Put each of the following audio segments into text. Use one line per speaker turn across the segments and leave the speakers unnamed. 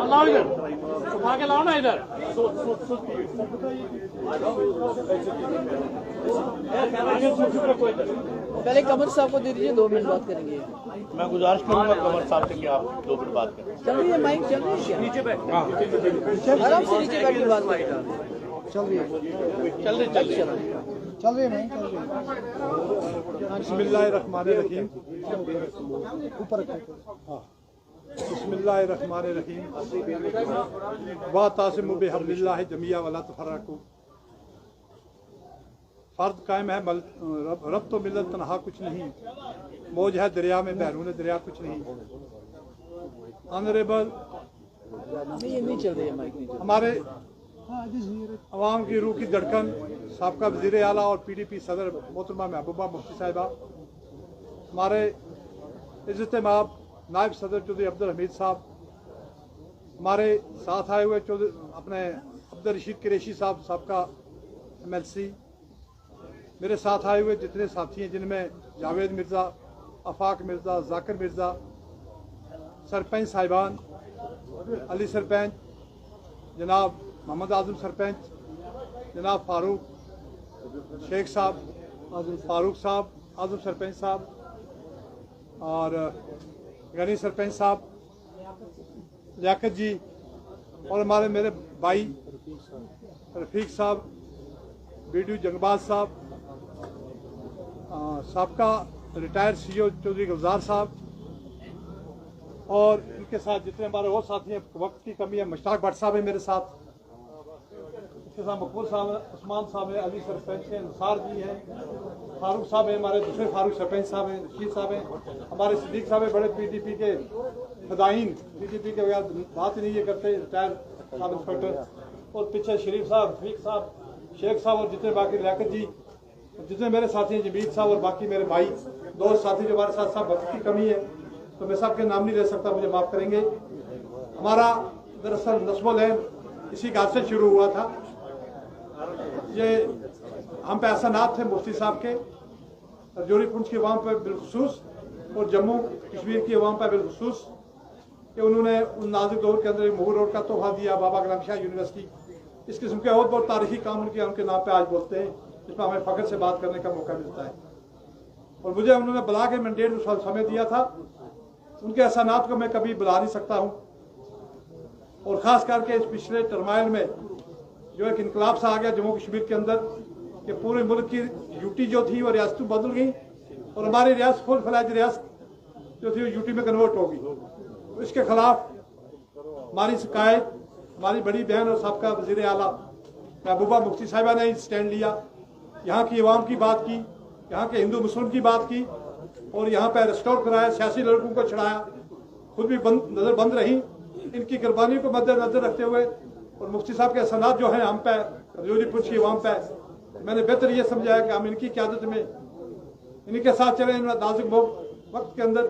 लाओ इधर, उठा के लाओ ना इधर।
पहले कमर साहब को दे दीजिए, 2 मिनट बात करेंगे।
मैं गुजारिश करूंगा कमर साहब से कि आप 2 मिनट बात करें।
चल रही है माइक, चल रही है क्या?
नीचे बैठ,
आराम से नीचे बैठ के बात करें।
चल रही नहीं चल रही।
बिस्मिल्लाहिर्रहमानिर्रहीम। ऊपर बिस्मिल्लाहिर्रहमानिर्रहीम। वातासिमु बिहब्लिल्लाहि जमीअन वला तफर्रकू। फर्द कायम है रब तो मिलत तनहा कुछ नहीं, मौज है दरिया में बहरून दरिया कुछ नहीं। ऑनरेबल
नहीं चल रही है माइक, नहीं
हमारे अवाम की रूह की धड़कन साबका वज़ीर आला और PDP सदर मोहतरमा महबूबा मुफ्ती साहिबा, हमारे इज्जत-ए-माब नायब सदर चौधरी अब्दुल हमीद साहब, हमारे साथ आए हुए चौधरी अपने अब्दुल रशीद कुरैशी साहब साबका MLC, मेरे साथ आए हुए जितने साथी हैं जिनमें जावेद मिर्ज़ा, आफाक मिर्ज़ा, जाकिर मिर्ज़ा, सरपंच साहिबान, अली सरपंच, जनाब मोहम्मद आजम सरपंच, जनाब फारूक शेख साहब, फारूक साहब, आजम सरपंच साहब और गनी सरपंच साहब, लियाकत जी और हमारे मेरे भाई रफीक साहब, BDO जंगबाज साहब, साबका रिटायर्ड CEO चौधरी गुलजार साहब और इनके साथ जितने हमारे और साथी हैं, वक्त की कमी है, मुश्ताक भट्ट साहब है मेरे साथ, इसके साथ मकबूल साहब है, उस्मान साहब है, अली सरपंच है, अंसार जी हैं, फारूक साहब है, हमारे दूसरे फारूक सरपंच साहब हैं, रशीद साहब हैं, हमारे सिद्दीक साहब है, बड़े PDP के फदाइन, PDP के बगैर बात ही नहीं ये करते, रिटायर्ड सब इंस्पेक्टर, और पीछे शरीफ साहब, रफीक साहब, शेख साहब और जितने बाकी लियाकत जी, जितने मेरे साथी हैं, जमीद साहब और बाकी मेरे भाई, 2 साथी जो हमारे साथ साहब, वक्त की कमी है तो मैं सबके नाम नहीं ले सकता, मुझे माफ़ करेंगे। हमारा दरअसल नस्बुल है इसी घाट से शुरू हुआ था। ये हम पे एहसानात थे मुफ्ती साहब के रजौरी पुंछ की अवाम पर बिलखुसूस और जम्मू कश्मीर की अवाम पर बिलखुसूस कि उन्होंने उन नाजुक दौर के अंदर महू रोड का तोहफा दिया, बाबा गुलाम शाह यूनिवर्सिटी, इस किस्म के और बहुत तारीखी काम उनके नाम पे आज बोलते हैं, जिसमें हमें फ़ख्र से बात करने का मौका मिलता है। और मुझे उन्होंने बुला के मैंडेट समय दिया था, उनके एहसानात को मैं कभी बुला नहीं सकता हूँ। और ख़ास करके इस पिछले टर्माइल में जो एक इनकलाब सा आ गया जम्मू कश्मीर के अंदर कि पूरे मुल्क की यूटी जो थी वो रियासतें बदल गई और हमारी रियासत फुल फ्लैज रियासत जो थी वो यूटी में कन्वर्ट होगी। तो इसके खिलाफ हमारी शिकायत हमारी बड़ी बहन और साबका वज़ीर आला महबूबा मुफ्ती साहिबा ने स्टैंड लिया, यहाँ की अवाम की बात की, यहाँ के हिंदू मुस्लिम की बात की और यहाँ पर रेस्टोर कराया, सियासी लड़कों को छड़ाया, खुद भी नजर बंद रही। इनकी कुर्बानी को मद्देनजर रखते हुए और मुफ्ती साहब के एहसानात जो हैं हम पे रजौरी पुंछ की अवाम पे, मैंने बेहतर ये समझा है कि हम इनकी क़यादत में इनके साथ चले। इन नाजुक वक्त के अंदर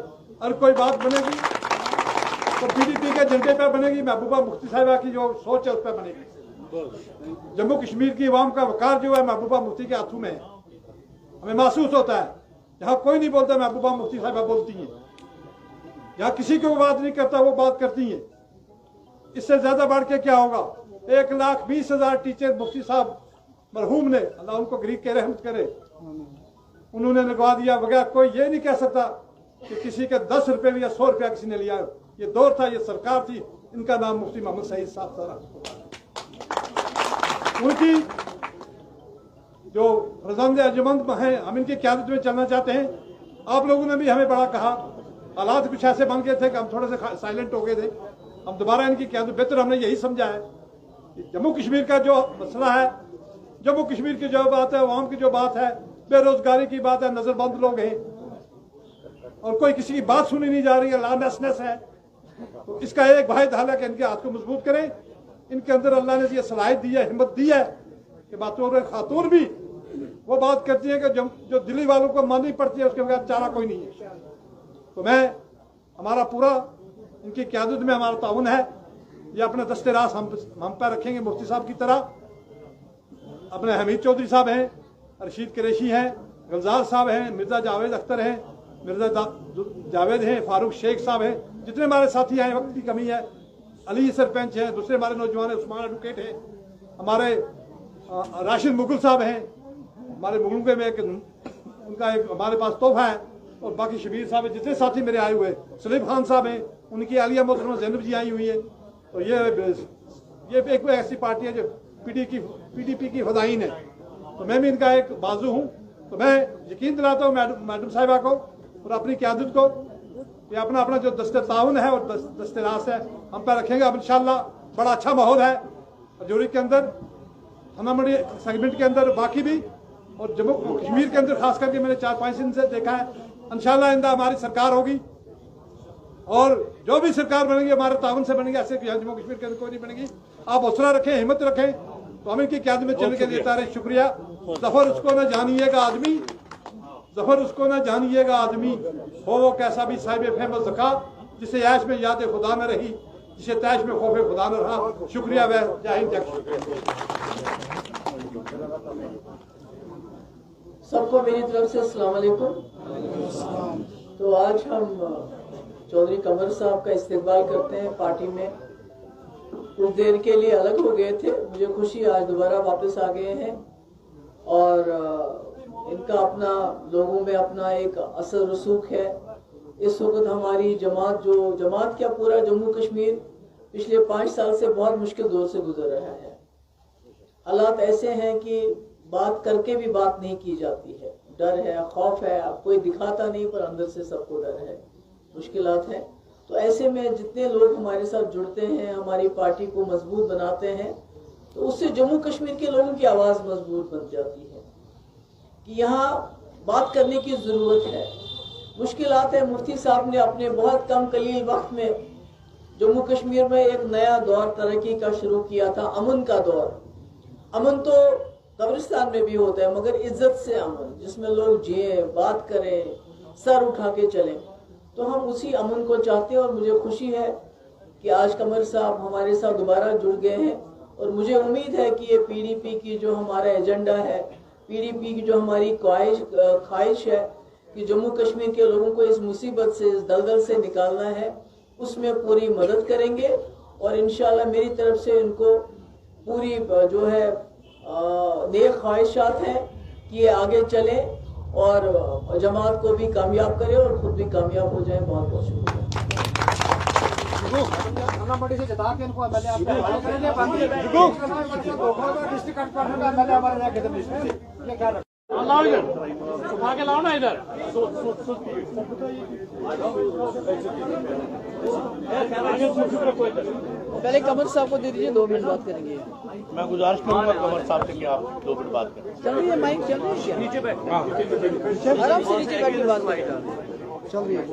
हर कोई बात बनेगी तो PDP के झंडे पर बनेगी, महबूबा मुफ्ती साहिबा की जो सोच है उस पर बनेगी। जम्मू कश्मीर की अवाम का वकार जो है महबूबा मुफ्ती के हाथों में है। हमें महसूस होता है जहाँ कोई नहीं बोलता महबूबा मुफ्ती साहिबा बोलती हैं, जहाँ किसी को बात नहीं करता वो बात करती हैं। इससे ज्यादा बढ़ के क्या होगा? 1,20,000 टीचर मुफ्ती साहब मरहूम ने, अल्लाह उनको गरीब के रहमत करे, उन्होंने लगवा दिया बगैर कोई ये नहीं कह सकता कि किसी के 10 रुपए या 100 रुपया किसी ने लिया। ये दौर था, ये सरकार थी, इनका नाम मुफ्ती मोहम्मद सईद साहब था। उनकी जो रज़ामंद अर्जमंद हैं, हम इनकी क़यादत में चलना चाहते हैं। आप लोगों ने भी हमें बड़ा कहा, हालात कुछ ऐसे बन गए थे कि हम थोड़े से साइलेंट हो गए थे। हम दोबारा इनकी क़यादत बेहतर हमने यही समझा है कि जम्मू कश्मीर का जो मसला है, जम्मू कश्मीर की जो बात है, अवाम की जो बात है, बेरोजगारी की बात है, नजरबंद लोग हैं और कोई किसी की बात सुनी नहीं जा रही है, लॉलेसनेस है। तो इसका एक भाई हल है कि इनके हाथ को मजबूत करें। इनके अंदर अल्लाह ने ये सलाहियत दी है, हिम्मत दी है कि बातों में खातून भी वो बात करती है कि जो दिल्ली वालों को माननी पड़ती है, उसके बगैर चारा कोई नहीं है। तो मैं हमारा पूरा इनकी क़यादत में हमारा ताउन है। ये अपने दस्ते रास हम पर रखेंगे मुफ्ती साहब की तरह। अपने हमीद चौधरी साहब हैं, रशीद कुरैशी हैं, गुलजार साहब हैं, मिर्ज़ा जावेद अख्तर हैं, मिर्ज़ा जावेद हैं, फारूक शेख साहब हैं, जितने हमारे साथी हैं। वक्त की कमी है अली सरपंच हैं, दूसरे हमारे नौजवान हैं, उस्मान एडवोकेट हैं, हमारे राशिद मुगल साहब हैं, हमारे मुगल में उनका एक हमारे पास तोहफा है, और बाकी शबीर साहब हैं, जितने साथी मेरे आए हुए, सलीम खान साहब हैं, उनकी आलिया मोहतरमा जैनब जी आई हुई है। तो ये एक ऐसी पार्टी है जो पीडीपी की फदाइन है, तो मैं भी इनका एक बाजू हूँ। तो मैं यकीन दिलाता हूँ मैडम साहिबा को और अपनी क़यादत को कि अपना अपना जो दस्ते ताउन है और दस्ते रास है हम पर रखेंगे। अब इंशाल्लाह बड़ा अच्छा माहौल है रजौरी के अंदर, थाना मंडी सेगमेंट के अंदर, बाकी भी, और जम्मू कश्मीर के अंदर खास करके मैंने 4-5 दिन से देखा है। इंशाल्लाह इंदा हमारी सरकार होगी, और जो भी सरकार बनेगी हमारे ताउन से बनेगी, ऐसे जम्मू कश्मीर के अंदर कोई नहीं बनेगी। आप हौसला रखें, हिम्मत रखें, तो हम इनकी क़यादत में चलने के लिए तैयार हैं। शुक्रिया। जफर उसको न जानिएगा आदमी, जफर उसको न जानिएगा आदमी, हो वो कैसा भी साहिब फेम ज़का, जिसे ऐश में याद खुदा न रही, जिसे तैश में खौफ खुदा न रहा। शुक्रिया व जय हिंद।
सबको मेरी तरफ से अस्सलाम वालेकुम। तो आज हम चौधरी कमर साहब का इस्तेकबाल करते हैं। पार्टी में कुछ देर के लिए अलग हो गए थे, मुझे खुशी आज दोबारा वापस आ गए हैं, और इनका अपना लोगों में अपना एक असर रसूख है। इस वक्त हमारी जमात क्या पूरा जम्मू कश्मीर पिछले 5 साल से बहुत मुश्किल दौर से गुजर रहा है। हालात ऐसे हैं कि बात करके भी बात नहीं की जाती है, डर है, खौफ है, कोई दिखाता नहीं पर अंदर से सबको डर है, मुश्किलात है। तो ऐसे में जितने लोग हमारे साथ जुड़ते हैं, हमारी पार्टी को मजबूत बनाते हैं, तो उससे जम्मू कश्मीर के लोगों की आवाज़ मजबूत बन जाती है कि यहाँ बात करने की ज़रूरत है। मुश्किलात है। मुफ्ती साहब ने अपने बहुत कम कलील वक्त में जम्मू कश्मीर में एक नया दौर तरक्की का शुरू किया था, अमन का दौर। अमन तो कब्रिस्तान में भी होता है, मगर इज्जत से अमन, जिसमें लोग जिए, बात करें, सर उठा के चलें। तो हम उसी अमन को चाहते हैं, और मुझे खुशी है कि आज कमर साहब हमारे साथ दोबारा जुड़ गए हैं, और मुझे उम्मीद है कि ये पीडीपी की जो हमारा एजेंडा है, पीडीपी की जो हमारी ख्वाहिश है कि जम्मू कश्मीर के लोगों को इस मुसीबत से, इस दलदल से निकालना है, उसमें पूरी मदद करेंगे। और इंशाल्लाह मेरी तरफ से इनको पूरी जो है नेक ख्वाहिशात हैं कि ये आगे चलें और जमात को भी कामयाब करें और खुद भी कामयाब हो जाए। बहुत बहुत शुक्रिया।
से जिता के इनको एमएलए आप हवाले करेंगे, बाकी डिस्ट्रिक्ट हेडक्वार्टर का एमएलए हमारे यहाँ किधर ये क्या लाओ इधर, उठा के लाओ ना इधर।
पहले कमर साहब को दे दीजिए, 2 मिनट बात करेंगे।
मैं गुजारिश करूंगा कमर साहब से कि आप 2 मिनट बात करें।
चल रही है माइक, चल रही है क्या?
नीचे बैठ,
आराम से नीचे बैठ के बात करें।
चल रही है।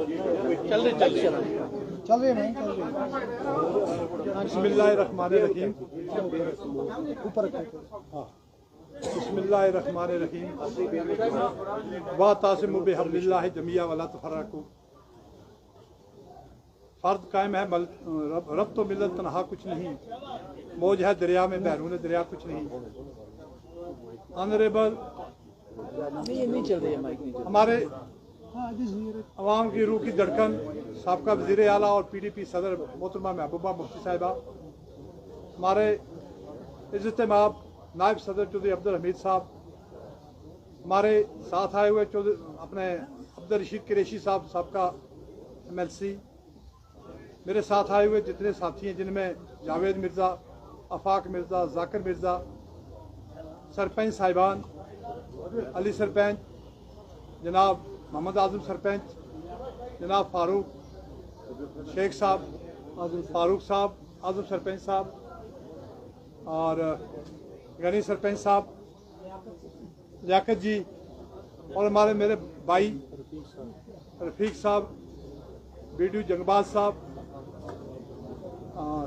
बिस्मिल्लाहिर्रहमानिर्रहीम। ऊपर बिस्मिल्लाहिर्रहमानिर्रहीम। वातासिमु बिहब्लिल्लाहि जमीअन वला तफर्रकू। फर्द कायम है, रब तो मिलत तनहा कुछ नहीं, मौज है दरिया में, बहरून दरिया कुछ नहीं। ऑनरेबल
नहीं चल रही है माइक, नहीं
हमारे अवाम की रूह की धड़कन साबका वज़ीर आला और पीडीपी सदर मोहतरमा महबूबा मुफ्ती साहिबा, हमारे इज़्ज़त माब नायब सदर चौधरी अब्दुल हमीद साहब, हमारे साथ आए हुए अपने अब्दुल रशीद कुरैशी साहब, साबका MLC, मेरे साथ आए हुए जितने साथी हैं, जिनमें जावेद मिर्ज़ा, आफाक मिर्ज़ा, जाकिर मिर्ज़ा, सरपंच साहिबान, अली सरपंच, जनाब मोहम्मद आजम सरपंच, जनाब फारूक शेख साहब, फारूक साहब, आजम सरपंच साहब, और गनी सरपंच साहब, लियाकत जी, और हमारे मेरे भाई रफीक साहब, बीडीओ जंगबाज साहब,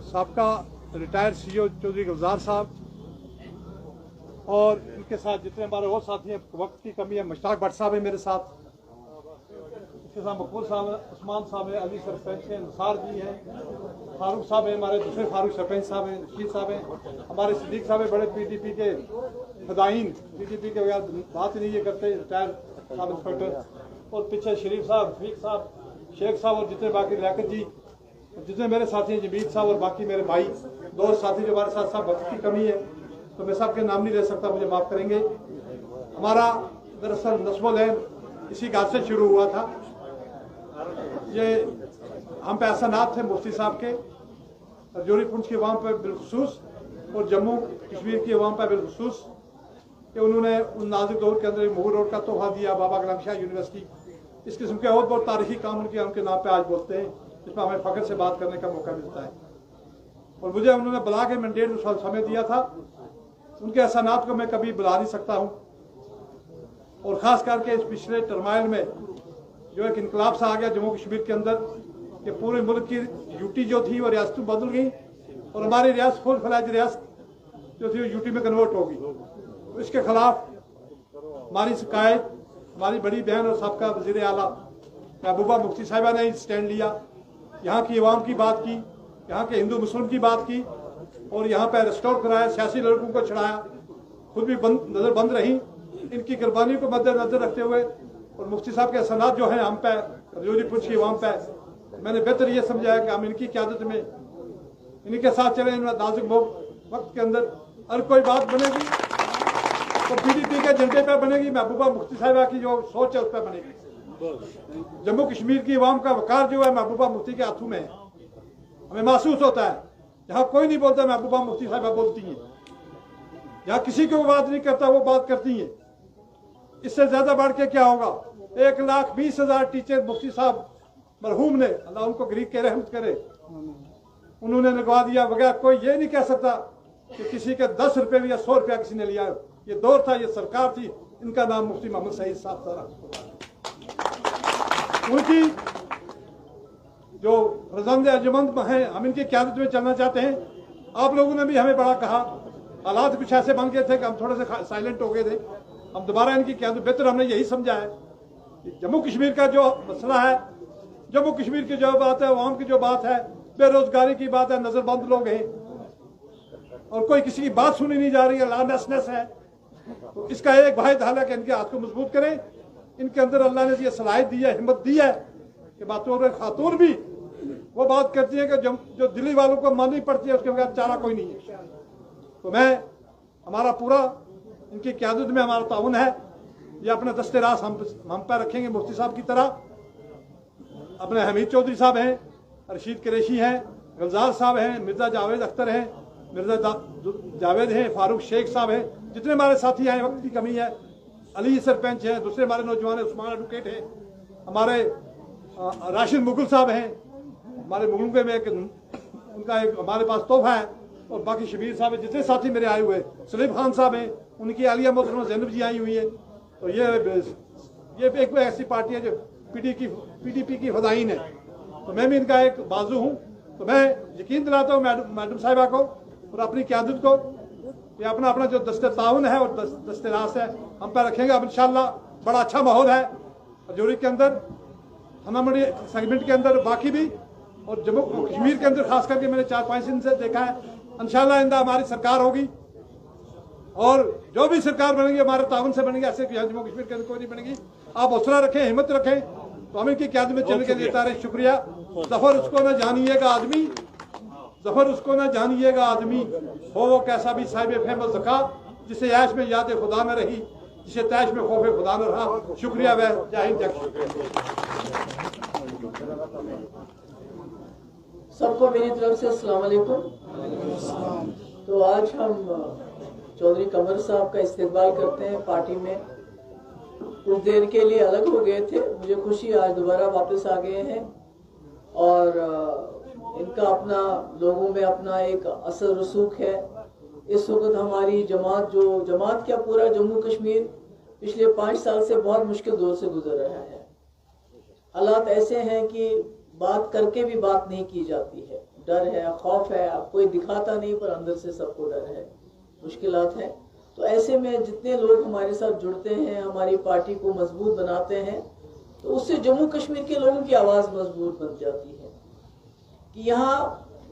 साबका रिटायर्ड CEO चौधरी गुलजार साहब, और इनके साथ जितने हमारे और साथी हैं, वक्त की कमी है, मुश्ताक भट्ट साहब है मेरे साथ, इसके साथ मकबूल साहब है, उस्मान साहब है, अली सरपंच हैं, निसार जी हैं, फारूक साहब है, हमारे दूसरे फारूक सरपंच साहब हैं, रशीद साहब हैं, हमारे सिद्दीक साहब है, बड़े पीडीपी के फदाइन, पीडीपी के बगैर बात ही नहीं ये करते, रिटायर सब इंस्पेक्टर, और पीछे शरीफ साहब, रफीक साहब, शेख साहब, और जितने बाकी लियाकत जी, जितने मेरे साथी हैं, जमीद साहब और बाकी मेरे भाई दोस्त साथी जो हमारे साथ, सब वक्त की कमी है तो मैं सबके नाम नहीं ले सकता, मुझे माफ़ करेंगे। हमारा दरअसल नस्बुल है इसी घाट से शुरू हुआ था। ये हम पे एहसानात थे मुफ्ती साहब के रजौरी पुंछ की अवाम पर बिलखुसूस और जम्मू कश्मीर की अवाम पर बिलखुसूस कि उन्होंने उन नाजुक दौर के अंदर महू रोड का तोहफा दिया, बाबा कलाम शाह यूनिवर्सिटी, इस किस्म के और बहुत तारीखी काम उनके नाम पे आज बोलते हैं, जिसमें हमें फ़ख्र से बात करने का मौका मिलता है। और मुझे उन्होंने बुला के मैंडेट उस वक्त समय दिया था, उनके एहसानात को मैं कभी बुला नहीं सकता हूँ। और ख़ास करके इस पिछले टर्माइल में जो एक इनकलाब सा आ गया जम्मू कश्मीर के अंदर कि पूरे मुल्क की यूटी जो थी वो रियासतें बदल गई और हमारी रियासत फुल फ्लैज रियासत जो थी वो यूटी में कन्वर्ट होगी। तो इसके खिलाफ हमारी शिकायत हमारी बड़ी बहन और सबका वज़ीर आला महबूबा मुफ्ती साहिबा ने स्टैंड लिया, यहाँ की अवाम की बात की, यहाँ के हिंदू मुस्लिम की बात की और यहाँ पर रिस्टोर कराया, सियासी लड़कों को छड़ाया, खुद भी नजर बंद रही। इनकी कुर्बानी को मद्देनजर रखते हुए और मुफ्ती साहब के एहसानात जो हैं हम पे रजौरी पुंछ की अवाम पे, मैंने बेहतर ये समझाया कि हम इनकी क़यादत में इन्हीं के साथ चले। इन नाजुक वक्त के अंदर हर कोई बात बनेगी तो PDP के झंडे पे बनेगी, महबूबा मुफ्ती साहिबा की जो सोच है उस पर बनेगी। जम्मू कश्मीर की अवाम का वकार जो है महबूबा मुफ्ती के हाथों में है। हमें महसूस होता है जहाँ कोई नहीं बोलता महबूबा मुफ्ती साहिबा बोलती हैं, जहाँ किसी को बात नहीं करता वो बात करती हैं। इससे ज्यादा बढ़ के क्या होगा? 1,20,000 टीचर मुफ्ती साहब मरहूम ने, अल्लाह उनको गरीब के रहमत करे, उन्होंने लगवा दिया बगैर कोई ये नहीं कह सकता कि किसी के 10 रुपए या 100 रुपया किसी ने लिया। ये दौर था, ये सरकार थी, इनका नाम मुफ्ती मोहम्मद सईद साहब था। उनकी जो रज़ामंद अर्जुमंद हैं, हम इनकी क़यादत में चलना चाहते हैं। आप लोगों ने भी हमें बड़ा कहा, हालात कुछ ऐसे बन गए थे कि हम थोड़े से साइलेंट हो गए थे। हम दोबारा इनकी क़यादत बेहतर हमने यही समझा है कि जम्मू कश्मीर का जो मसला है, जम्मू कश्मीर की जो बात है, अवाम की जो बात है, बेरोजगारी की बात है, नजरबंद लोग हैं और कोई किसी की बात सुनी नहीं जा रही है, लॉलेसनेस है। तो इसका एक वाहिद हल है कि इनके हाथ को मजबूत करें। इनके अंदर अल्लाह ने ये सलाहियत दी है, हिम्मत दी है कि बातों खातून भी वो बात करती है कि जो दिल्ली वालों को माननी पड़ती है, उसके बगैर चारा कोई नहीं है। तो मैं हमारा पूरा इनकी क़यादत में हमारा ताउन है। ये अपने दस्ते रास हम पर रखेंगे मुफ्ती साहब की तरह। अपने हमीद चौधरी साहब हैं, रशीद कुरैशी हैं, गुलजार साहब हैं, मिर्ज़ा जावेद अख्तर हैं, मिर्ज़ा जावेद हैं, फारूक शेख साहब हैं, जितने हमारे साथी हैं, वक्त की कमी है, अली सरपंच हैं, दूसरे हमारे नौजवान उस्मान एडवोकेट हैं, हमारे राशिद मुगल साहब हैं, हमारे मुगल में एक उनका एक हमारे पास तोहफा है, और बाकी शबीर साहब हैं, जितने साथी मेरे आए हुए, सलीम खान साहब हैं, उनकी आलिया मोहतरमा ज़ैनब जी आई हुई है। तो ये एक ऐसी पार्टी है जो PDP की फदाइन है। तो मैं भी इनका एक बाजू हूँ। तो मैं यकीन दिलाता हूँ मैडम साहिबा को और अपनी क़यादत को, ये अपना जो दस्ते ताउन है और दस्ते रास है हम पर रखेंगे। अब इंशाल्लाह बड़ा अच्छा माहौल है रजौरी के अंदर, हमारी सेगमेंट के अंदर, बाकी भी, और जम्मू कश्मीर के अंदर खास करके मैंने 4-5 दिन से देखा है। इंशाल्लाह इंदा हमारी सरकार होगी और जो भी सरकार बनेगी हमारे ताउन से बनेगी, ऐसे जम्मू कश्मीर के अंदर कोई नहीं बनेगी। आप हौसला रखें, हिम्मत रखें, तो हम इनकी क़यादत में चलने के लिए तैयार हैं। शुक्रिया। ज़फ़र उसको न जानिएगा आदमी, ज़फ़र उसको न जानिएगा आदमी, हो वो कैसा भी साहिब फेमस ज़का, जिसे ऐश में याद खुदा न रही, जिसे तैश में खौफ खुदा न रहा। शुक्रिया। वह जाहिर
सबको मेरी तरफ से अस्सलाम वालेकुम। तो आज हम चौधरी कमर साहब का इस्तेकबाल करते हैं। पार्टी में कुछ देर के लिए अलग हो गए थे, मुझे खुशी आज दोबारा वापस आ गए हैं और इनका अपना लोगों में अपना एक असर रसूख है। इस वक्त हमारी जमात क्या पूरा जम्मू कश्मीर पिछले 5 साल से बहुत मुश्किल दौर से गुजर रहा है। हालात ऐसे हैं कि बात करके भी बात नहीं की जाती है, डर है, खौफ है, कोई दिखाता नहीं पर अंदर से सबको डर है, मुश्किलात हैं। तो ऐसे में जितने लोग हमारे साथ जुड़ते हैं, हमारी पार्टी को मजबूत बनाते हैं, तो उससे जम्मू कश्मीर के लोगों की आवाज़ मजबूत बन जाती है कि यहाँ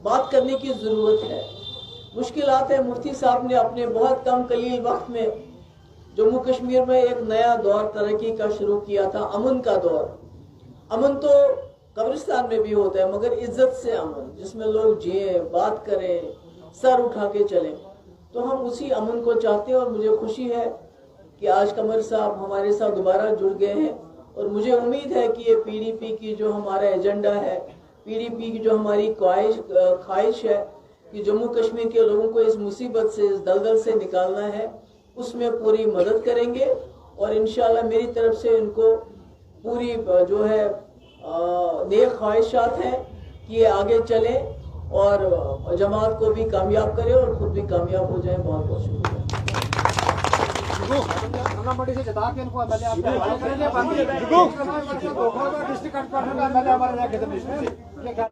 बात करने की ज़रूरत है। मुश्किलात है। मुफ्ती साहब ने अपने बहुत कम कलील वक्त में जम्मू कश्मीर में एक नया दौर तरक्की का शुरू किया था, अमन का दौर। अमन तो कब्रिस्तान में भी होता है, मगर इज्जत से अमन, जिसमें लोग जिए, बात करें, सर उठा के चलें, तो हम उसी अमन को चाहते हैं। और मुझे खुशी है कि आज कमर साहब हमारे साथ दोबारा जुड़ गए हैं और मुझे उम्मीद है कि ये पीडीपी की जो हमारा एजेंडा है, पीडीपी की जो हमारी ख्वाहिश है कि जम्मू कश्मीर के लोगों को इस मुसीबत से, इस दलदल से निकालना है, उसमें पूरी मदद करेंगे। और इंशाल्लाह मेरी तरफ से इनको पूरी जो है नेक ख्वाहिशात हैं कि ये आगे चलें और जमात को भी कामयाब करें और खुद भी कामयाब हो जाए। बहुत बहुत शुक्रिया।
मंडी से जिता के इनको एमएलए आप हवाले करेंगे। बाकी डिस्ट्रिक्ट हेडक्वार्टर का एमएलए हमारे यहाँ